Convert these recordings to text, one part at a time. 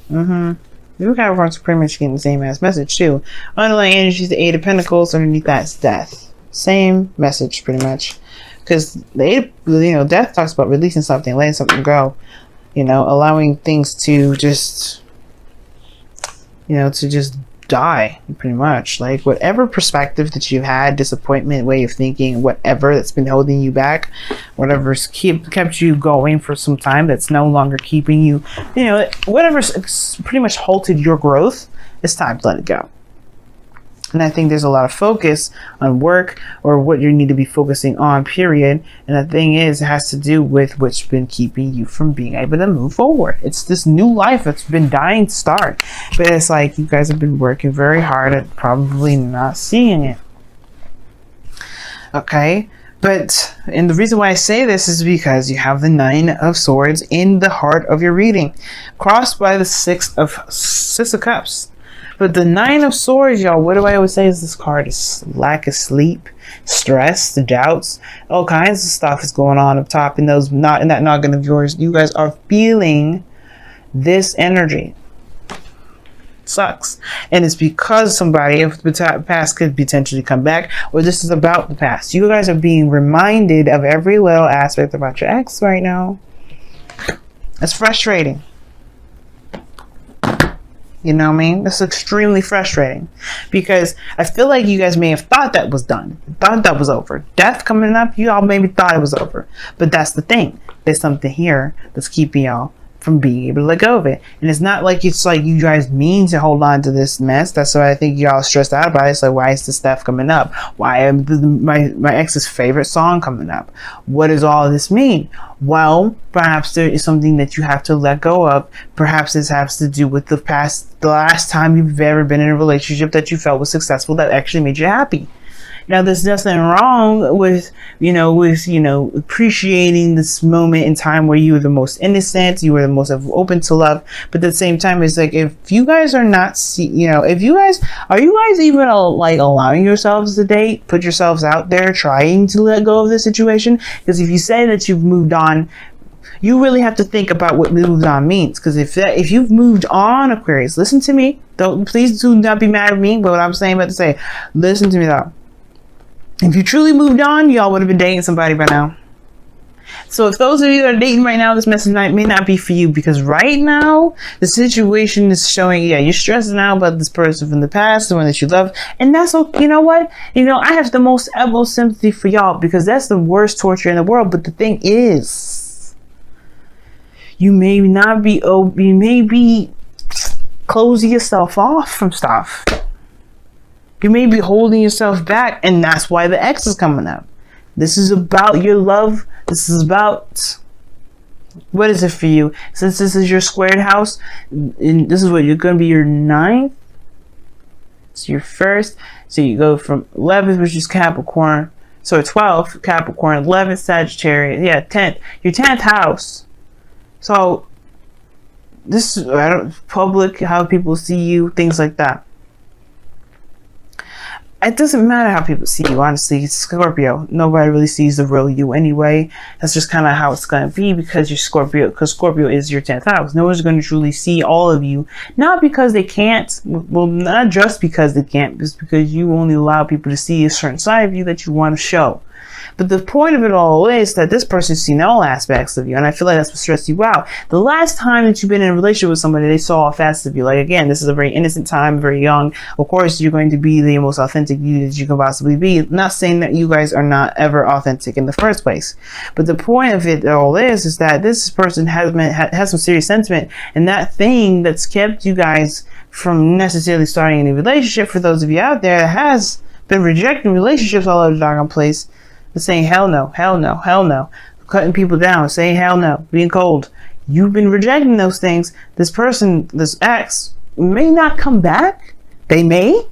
You Capricorns are pretty much getting the same ass message too. Underlying energy is the Eight of Pentacles. Underneath that's death. Same message pretty much. Because the eight, death talks about releasing something, letting something go. Allowing things to just, to just die pretty much. Like whatever perspective that you had, disappointment, way of thinking, whatever that's been holding you back, whatever's kept you going for some time, that's no longer keeping you, whatever's pretty much halted your growth, it's time to let it go. And I think there's a lot of focus on work or what you need to be focusing on, period. And the thing is, it has to do with what's been keeping you from being able to move forward. It's this new life that's been dying to start. But it's like you guys have been working very hard at probably not seeing it. Okay? And the reason why I say this is because you have the Nine of Swords in the heart of your reading, crossed by the Six of Cups. But the Nine of Swords, y'all, what do I always say is this card is lack of sleep, stress, doubts, all kinds of stuff is going on up top in that noggin of yours. You guys are feeling this energy. Sucks. And it's because somebody of the past could potentially come back, or this is about the past. You guys are being reminded of every little aspect about your ex right now. It's frustrating. You know what I mean? That's extremely frustrating because I feel like you guys may have thought that was done, thought that was over. Death coming up, you all maybe thought it was over. But that's the thing. There's something here that's keeping y'all from being able to let go of it. And it's not like it's like you guys mean to hold on to this mess. That's why I think y'all stressed out about it. It's like, why is this stuff coming up? Why am my ex's favorite song coming up? What does all this mean? Well, perhaps there is something that you have to let go of. Perhaps this has to do with the last time you've ever been in a relationship that you felt was successful, that actually made you happy. Now, there's nothing wrong with, appreciating this moment in time where you were the most innocent, you were the most open to love. But at the same time, it's like, if you guys are not, are you guys even like allowing yourselves to date, put yourselves out there, trying to let go of the situation? Because if you say that you've moved on, you really have to think about what moved on means. Because if you've moved on, Aquarius, listen to me. Please do not be mad at me. But what I'm saying about to say, listen to me though. If you truly moved on, y'all would have been dating somebody by now. So if those of you that are dating right now, this message may not be for you, because right now the situation is showing, you're stressing out about this person from the past, the one that you love, and that's okay. You know what? I have the most sympathy for y'all, because that's the worst torture in the world. But the thing is, you may not be open, you may be closing yourself off from stuff. You may be holding yourself back, and that's why the X is coming up. This is about your love. This is about, what is it for you? Since this is your squared house, and this is what you're going to be your 9th. It's your first. So you go from 11th, which is Capricorn. So 12th, Capricorn. 11th, Sagittarius. Yeah, 10th. Your 10th house. So this is public, how people see you, things like that. It doesn't matter how people see you, honestly. It's Scorpio. Nobody really sees the real you anyway. That's just kind of how it's going to be, because you're Scorpio, because Scorpio is your 10th house. No one's going to truly see all of you. Not because they can't. Well, not just because they can't. It's because you only allow people to see a certain side of you that you want to show. But the point of it all is that this person's seen all aspects of you, and I feel like that's what stressed you out. The last time that you've been in a relationship with somebody, they saw all facets of you. Like, again, this is a very innocent time, very young. Of course, you're going to be the most authentic you that you can possibly be. I'm not saying that you guys are not ever authentic in the first place. But the point of it all is that this person has some serious sentiment, and that thing that's kept you guys from necessarily starting any relationship, for those of you out there that has been rejecting relationships all over the doggone place, saying hell no, hell no, hell no, cutting people down, saying hell no, being cold. You've been rejecting those things. This person, this ex, may not come back. They may.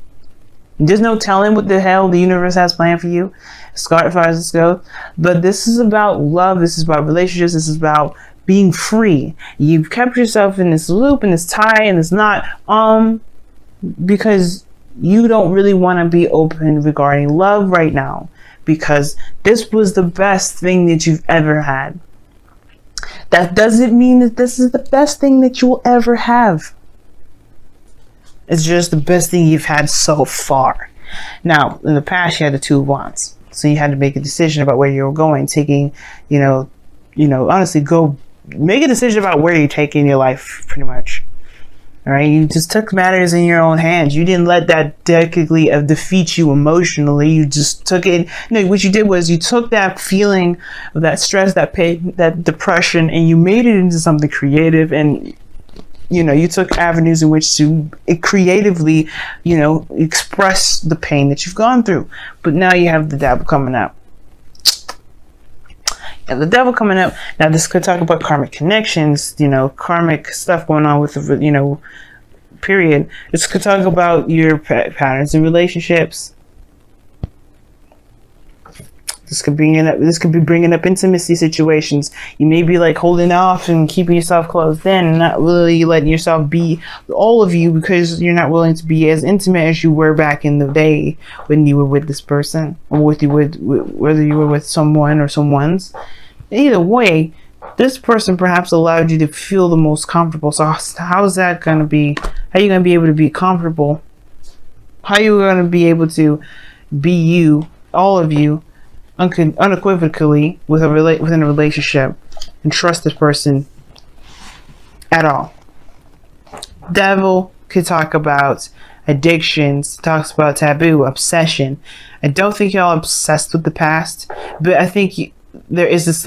There's no telling what the hell the universe has planned for you, as far as this goes. But this is about love. This is about relationships. This is about being free. You've kept yourself in this loop, in this tie, and it's not because you don't really want to be open regarding love right now. Because this was the best thing that you've ever had. That doesn't mean that this is the best thing that you will ever have. It's just the best thing you've had so far. Now, in the past, you had the Two of Wands. So you had to make a decision about where you were going, taking, honestly, go make a decision about where you're taking your life, pretty much. All right, you just took matters in your own hands. You didn't let that technically defeat you emotionally. You just took it. No, what you did was you took that feeling of that stress, that pain, that depression, and you made it into something creative. And you took avenues in which to creatively, express the pain that you've gone through. But now you have the Devil coming up. And the Devil coming up. Now this could talk about karmic connections, karmic stuff going on with the, period. This could talk about your patterns in relationships. This could be bringing up intimacy situations. You may be like holding off and keeping yourself closed in, and not really letting yourself be all of you because you're not willing to be as intimate as you were back in the day when you were with this person, or whether you were with someone or someone's. Either way, this person perhaps allowed you to feel the most comfortable. So how is that going to be? How are you going to be able to be comfortable? How are you going to be able to be you, all of you, unequivocally within a relationship and trust this person at all? Devil could talk about addictions, talks about taboo, obsession. I don't think y'all obsessed with the past, but I think there is this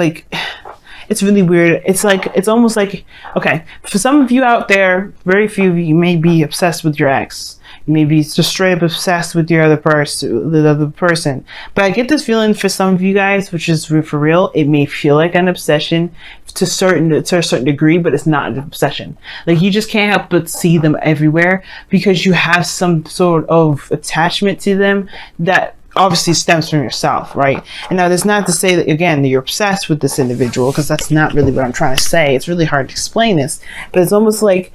it's really weird. It's almost like, okay, for some of you out there, very few of you may be obsessed with your ex. You may be just straight up obsessed with your the other person. But I get this feeling for some of you guys, which is for real, it may feel like an obsession to a certain degree, but it's not an obsession. Like, you just can't help but see them everywhere because you have some sort of attachment to them that obviously stems from yourself, right? And now that's not to say that, again, that you're obsessed with this individual, because that's not really what I'm trying to say. It's really hard to explain this, but it's almost like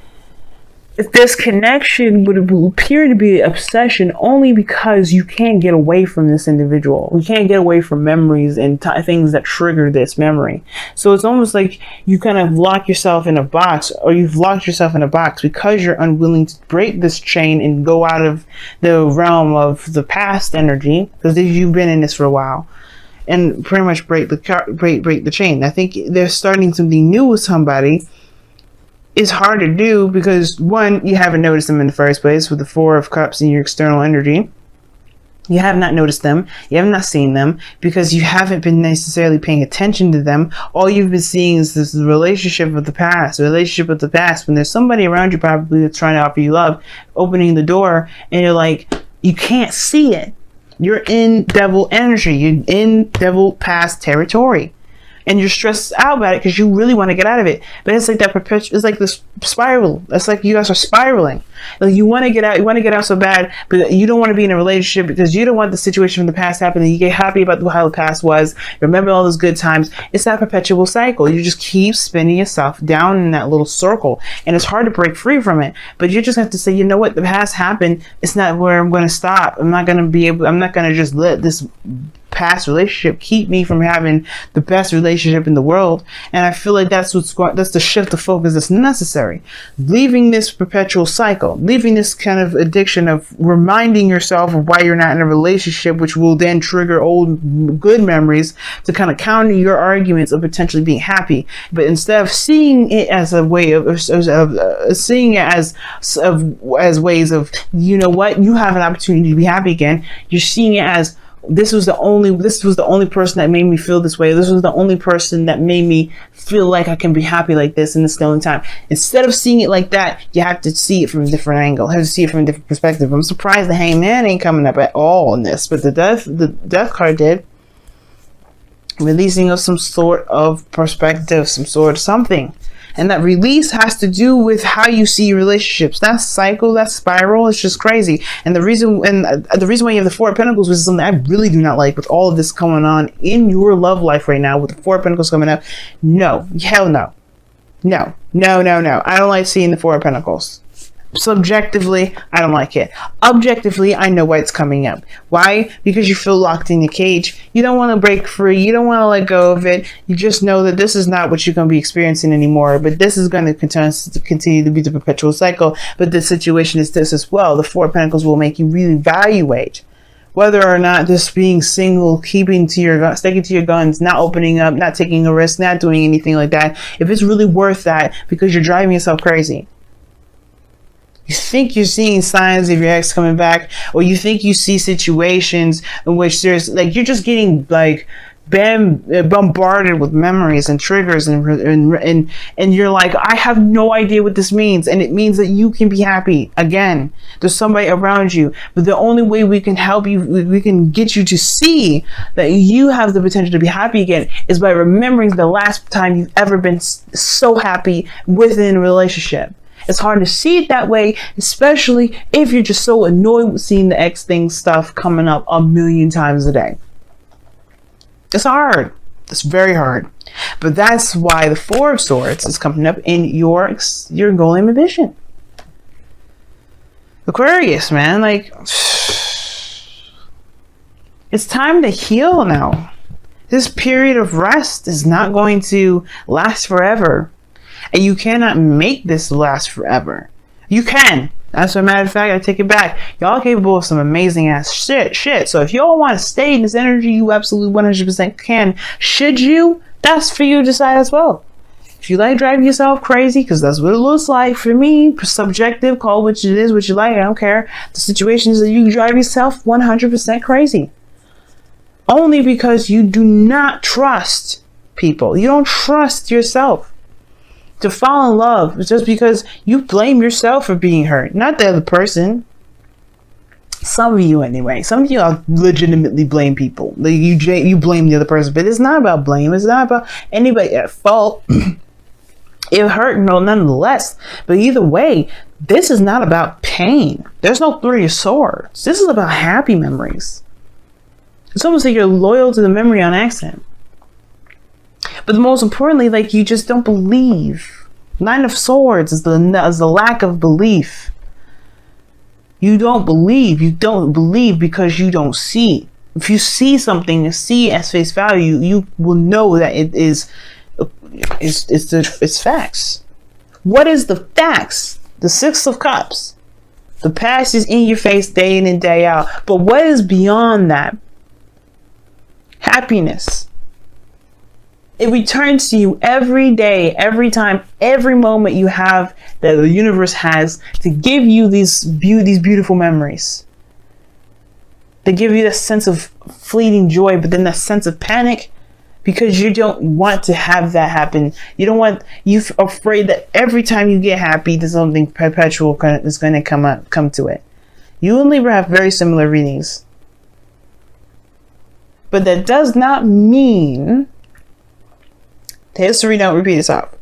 if this connection would appear to be obsession only because you can't get away from this individual. You can't get away from memories and things that trigger this memory. So it's almost like you kind of lock yourself in a box, or you've locked yourself in a box because you're unwilling to break this chain and go out of the realm of the past energy, because you've been in this for a while, and pretty much break the chain. I think they're starting something new with somebody. It's hard to do because, one, you haven't noticed them in the first place with the Four of Cups in your external energy. You have not noticed them. You have not seen them because you haven't been necessarily paying attention to them. All you've been seeing is this relationship of the past, when there's somebody around you probably that's trying to offer you love, opening the door, and you're like, you can't see it. You're in devil energy. You're in devil past territory. And you're stressed out about it because you really want to get out of it. But it's like that it's like this spiral. It's like you guys are spiraling. Like, you want to get out so bad, but you don't want to be in a relationship because you don't want the situation from the past happening. You get happy about how the past was. Remember all those good times. It's that perpetual cycle. You just keep spinning yourself down in that little circle. And it's hard to break free from it. But you just have to say, you know what? The past happened. It's not where I'm going to stop. I'm not going to just let this past relationship keep me from having the best relationship in the world. And I feel like that's the shift of focus that's necessary. Leaving this perpetual cycle, leaving this kind of addiction of reminding yourself of why you're not in a relationship, which will then trigger old good memories to kind of counter your arguments of potentially being happy. But instead of seeing it as a way seeing it as ways of, you know what, you have an opportunity to be happy again, you're seeing it as, this was the only person that made me feel this way. This was the only person that made me feel like I can be happy like this in this the only time. Instead of seeing it like that, you have to see it from a different angle. You have to see it from a different perspective. I'm surprised the Hangman ain't coming up at all in this, but the death card did. Releasing of some sort of perspective, some sort of something. And that release has to do with how you see relationships. That cycle, that spiral, it's just crazy. And the reason why you have the Four of Pentacles, which is something I really do not like with all of this going on in your love life right now, with the Four of Pentacles coming up. No, hell no. No. I don't like seeing the Four of Pentacles. Subjectively, I don't like it. Objectively, I know why it's coming up. Why? Because you feel locked in your cage. You don't want to break free. You don't want to let go of it. You just know that this is not what you're going to be experiencing anymore. But this is going to continue to be the perpetual cycle. But the situation is this as well. The Four of Pentacles will make you reevaluate whether or not this being single, keeping to your sticking to your guns, not opening up, not taking a risk, not doing anything like that, if it's really worth that, because you're driving yourself crazy. You think you're seeing signs of your ex coming back, or you think you see situations in which there's like you're just getting like bombarded with memories and triggers, and you're like, I have no idea what this means, and it means that you can be happy again. There's somebody around you, but the only way we can help you, we can get you to see that you have the potential to be happy again, is by remembering the last time you've ever been so happy within a relationship. It's hard to see it that way, especially if you're just so annoyed with seeing the ex thing stuff coming up a million times a day. It's hard. It's very hard. But that's why the Four of Swords is coming up in your goal and ambition. Aquarius, man, like, it's time to heal now. This period of rest is not going to last forever. And you cannot make this last forever. You can. As a matter of fact, I take it back. Y'all are capable of some amazing ass shit. So if y'all want to stay in this energy, you absolutely 100% can. Should you? That's for you to decide as well. If you like driving yourself crazy, because that's what it looks like for me, subjective, call what it is, what you like, I don't care. The situation is that you drive yourself 100% crazy. Only because you do not trust people. You don't trust yourself to fall in love just because you blame yourself for being hurt, not the other person. Some of you anyway. Some of you are legitimately blame people. Like you blame the other person, but it's not about blame. It's not about anybody at fault. It hurt, no, nonetheless. But either way, this is not about pain. There's no Three of Swords. This is about happy memories. It's almost like you're loyal to the memory on accident. But most importantly, like, you just don't believe. Nine of Swords is the lack of belief. You don't believe. You don't believe because you don't see. If you see something, see as face value, you will know that it's facts. What is the facts? The Six of Cups. The past is in your face day in and day out. But what is beyond that? Happiness. It returns to you every day, every time, every moment you have that the universe has to give you these beautiful memories. They give you that sense of fleeting joy, but then that sense of panic because you don't want to have that happen. You're afraid that every time you get happy, there's something perpetual is going to come to it. You and Libra have very similar readings. But that does not mean history don't repeat itself.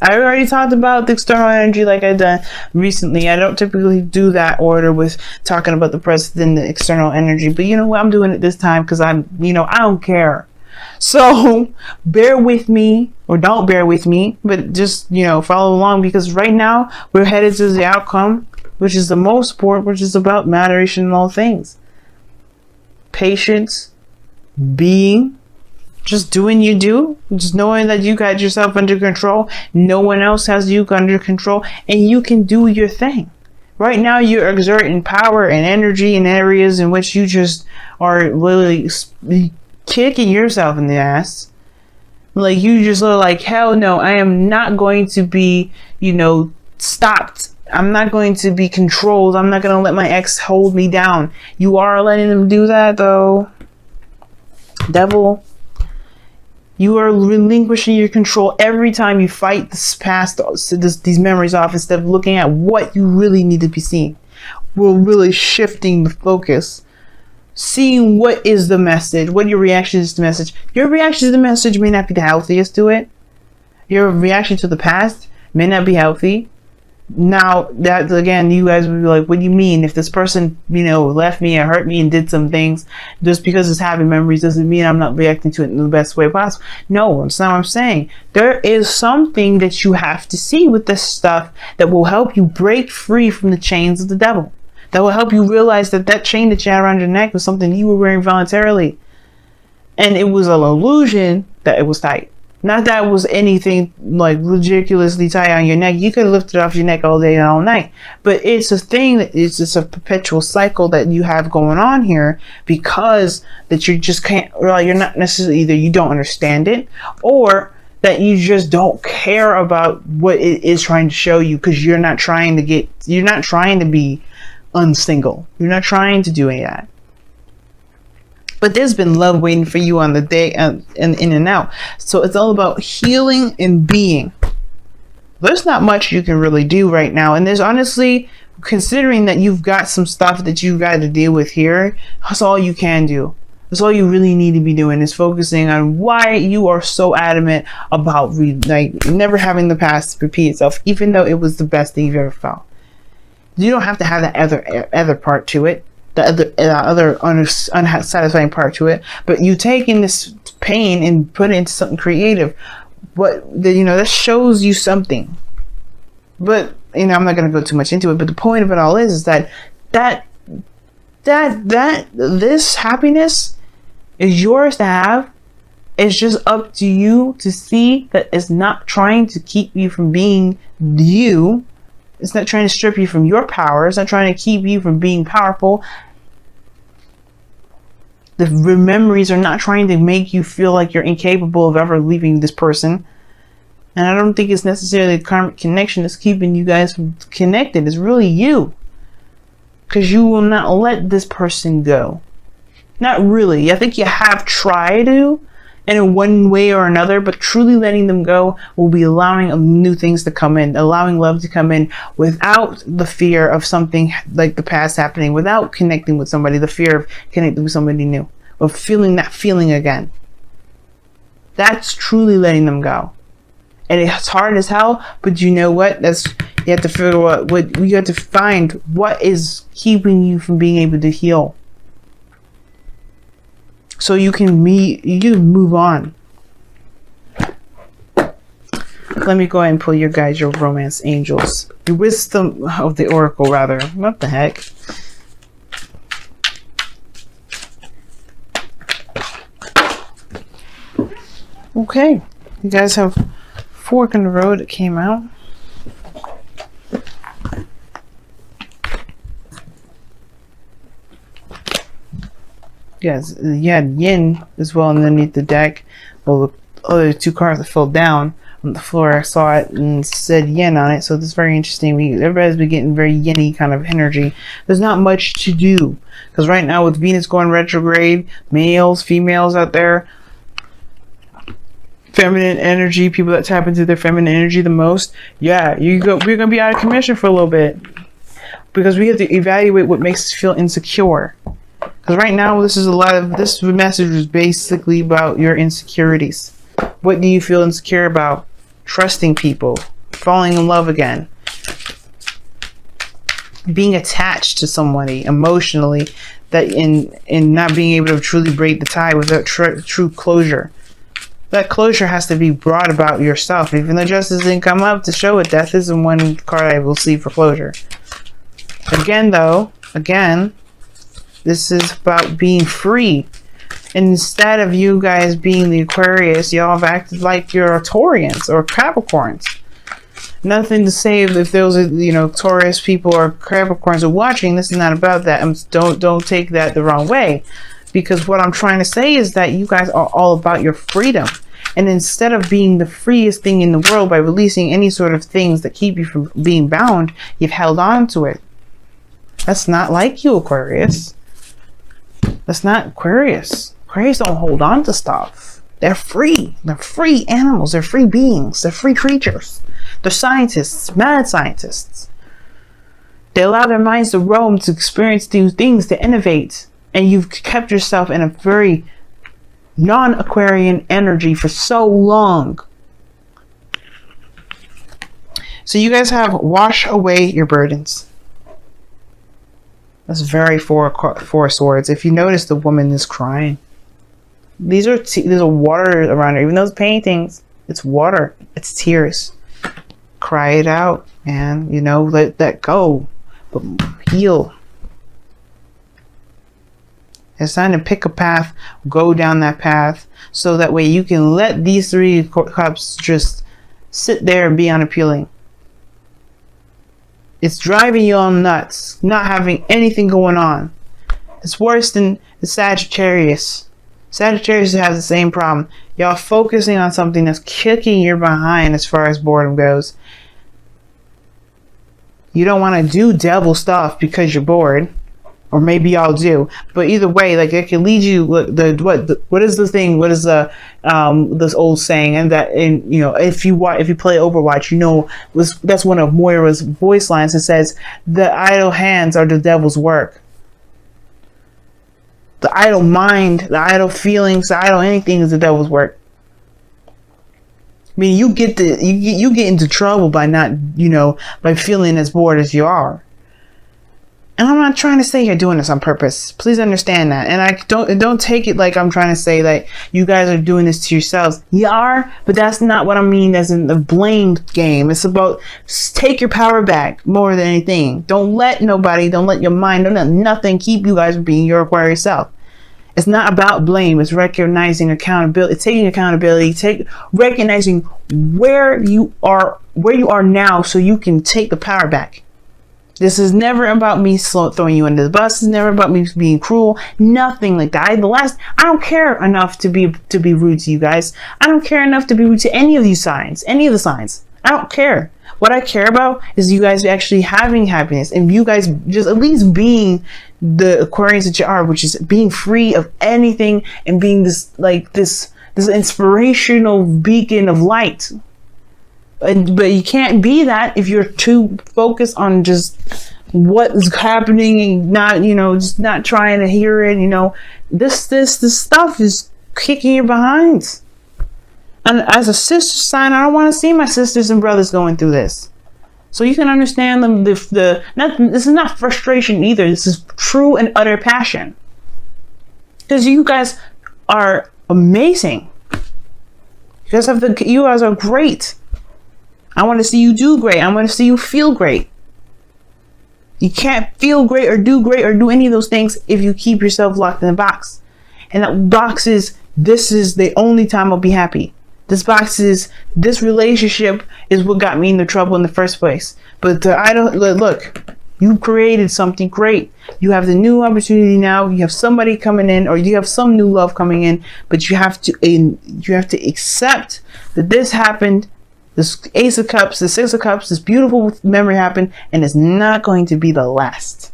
I already talked about the external energy like I've done recently. I don't typically do that order with talking about the present and the external energy, but you know what? I'm doing it this time because I don't care. So bear with me, or don't bear with me, but just, follow along, because right now we're headed to the outcome, which is the most important, which is about moderation in all things. Patience, being, just doing you do, just knowing that you got yourself under control. No one else has you under control, and you can do your thing. Right now, you're exerting power and energy in areas in which you just are literally kicking yourself in the ass. Like, you just look like, hell no, I am not going to be, stopped. I'm not going to be controlled. I'm not going to let my ex hold me down. You are letting them do that, though. Devil. You are relinquishing your control every time you fight this past, these memories off, instead of looking at what you really need to be seeing. We're really shifting the focus. Seeing what is the message, what your reaction is to the message. Your reaction to the message may not be the healthiest to it. Your reaction to the past may not be healthy. Now that, again, you guys would be like, what do you mean? If this person, left me and hurt me and did some things, just because it's happy memories doesn't mean I'm not reacting to it in the best way possible. No, that's not what I'm saying. There is something that you have to see with this stuff that will help you break free from the chains of the devil. That will help you realize that that chain that you had around your neck was something you were wearing voluntarily. And it was an illusion that it was tight. Not that it was anything like ridiculously tight on your neck. You could lift it off your neck all day and all night. But it's a thing that it's just a perpetual cycle that you have going on here, because that you just can't, well, you're not necessarily, either you don't understand it, or that you just don't care about what it is trying to show you, because you're not trying to be unsingle. You're not trying to do any of that. But there's been love waiting for you on the day and in and out. So it's all about healing and being. There's not much you can really do right now. And there's honestly, considering that you've got some stuff that you've got to deal with here, that's all you can do. That's all you really need to be doing, is focusing on why you are so adamant about never having the past repeat itself, even though it was the best thing you've ever felt. You don't have to have that other part to it. The other unsatisfying part to it, but you take in this pain and put it into something creative. That shows you something. But I'm not going to go too much into it. But the point of it all is that this happiness is yours to have. It's just up to you to see that it's not trying to keep you from being you. It's not trying to strip you from your power. It's not trying to keep you from being powerful. The memories are not trying to make you feel like you're incapable of ever leaving this person. And I don't think it's necessarily a karmic connection that's keeping you guys connected. It's really you. Because you will not let this person go. Not really. I think you have tried to, in one way or another, but truly letting them go will be allowing new things to come in, allowing love to come in without the fear of something like the past happening, without connecting with somebody, the fear of connecting with somebody new, of feeling that feeling again. That's truly letting them go. And it's hard as hell, but you know what? You have to figure out you have to find what is keeping you from being able to heal. So you can move on. Let me go ahead and pull your guys, your romance angels. The wisdom of the oracle, rather. What the heck? Okay. You guys have Fork in the Road that came out. Yes, you had Yin as well underneath the deck. Well, the other two cards that fell down on the floor, I saw it and said Yin on it. So this is very interesting. Everybody's been getting very Yin-y kind of energy. There's not much to do, because right now with Venus going retrograde, males, females out there, feminine energy, people that tap into their feminine energy the most, we're gonna be out of commission for a little bit, because we have to evaluate what makes us feel insecure. Because right now, this message is basically about your insecurities. What do you feel insecure about? Trusting people, falling in love again, being attached to somebody emotionally, that in not being able to truly break the tie without true closure. That closure has to be brought about yourself. Even though justice didn't come up to show it, death isn't one card I will see for closure. Again, this is about being free. Instead of you guys being the Aquarius, y'all have acted like you're Taurians or Capricorns. Nothing to say if those are, Taurus people or Capricorns are watching. This is not about that. Don't take that the wrong way. Because what I'm trying to say is that you guys are all about your freedom. And instead of being the freest thing in the world by releasing any sort of things that keep you from being bound, you've held on to it. That's not like you, Aquarius. That's not Aquarius. Aquarius don't hold on to stuff. They're free. They're free animals. They're free beings. They're free creatures. They're scientists, mad scientists. They allow their minds to roam, to experience new things, to innovate. And you've kept yourself in a very non-Aquarian energy for so long. So you guys have wash away your burdens. That's very four swords. If you notice, the woman is crying. There's a water around her. Even those paintings, it's water. It's tears. Cry it out, man. You know, let that go. But heal. It's time to pick a path, go down that path, so that way you can let these 3 cups just sit there and be unappealing. It's driving you all nuts, not having anything going on. It's worse than the Sagittarius. Sagittarius has the same problem. Y'all focusing on something that's kicking your behind as far as boredom goes. You don't want to do devil stuff because you're bored. Or maybe y'all do, but either way, like it can lead you. What is the thing? What is the this old saying? And that, and you know, if you play Overwatch, you know, that's one of Moira's voice lines. It says, "The idle hands are the devil's work. The idle mind, the idle feelings, the idle anything is the devil's work." I mean, you get into trouble by not, you know, by feeling as bored as you are. And I'm not trying to say you're doing this on purpose. Please understand that. And I don't take it like I'm trying to say that you guys are doing this to yourselves. You are, but that's not what I mean as in the blame game. It's about take your power back more than anything. Don't let nobody, don't let your mind, don't let nothing keep you guys from being your Aquarius self. It's not about blame. It's recognizing accountability. It's taking accountability. Recognizing where you are now, so you can take the power back. This is never about me throwing you under the bus. It's never about me being cruel. Nothing like that. I don't care enough to be rude to you guys. I don't care enough to be rude to any of these signs. Any of the signs. I don't care. What I care about is you guys actually having happiness, and you guys just at least being the Aquarians that you are, which is being free of anything and being this inspirational beacon of light. But you can't be that if you're too focused on just what is happening and not, you know, just not trying to hear it. You know, this stuff is kicking your behinds. And as a sister sign, I don't want to see my sisters and brothers going through this. So you can understand them. This is not frustration either. This is true and utter passion. Because you guys are amazing. You guys are great. I want to see you do great. I want to see you feel great. You can't feel great or do any of those things if you keep yourself locked in a box. And that box is, this is the only time I'll be happy. This box is, this relationship is what got me into trouble in the first place. But look, you created something great. You have the new opportunity now. You have somebody coming in, or you have some new love coming in, but you have to accept that this happened. This Ace of Cups, the Six of Cups, this beautiful memory happened, and it's not going to be the last.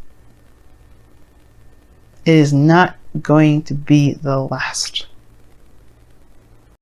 It is not going to be the last.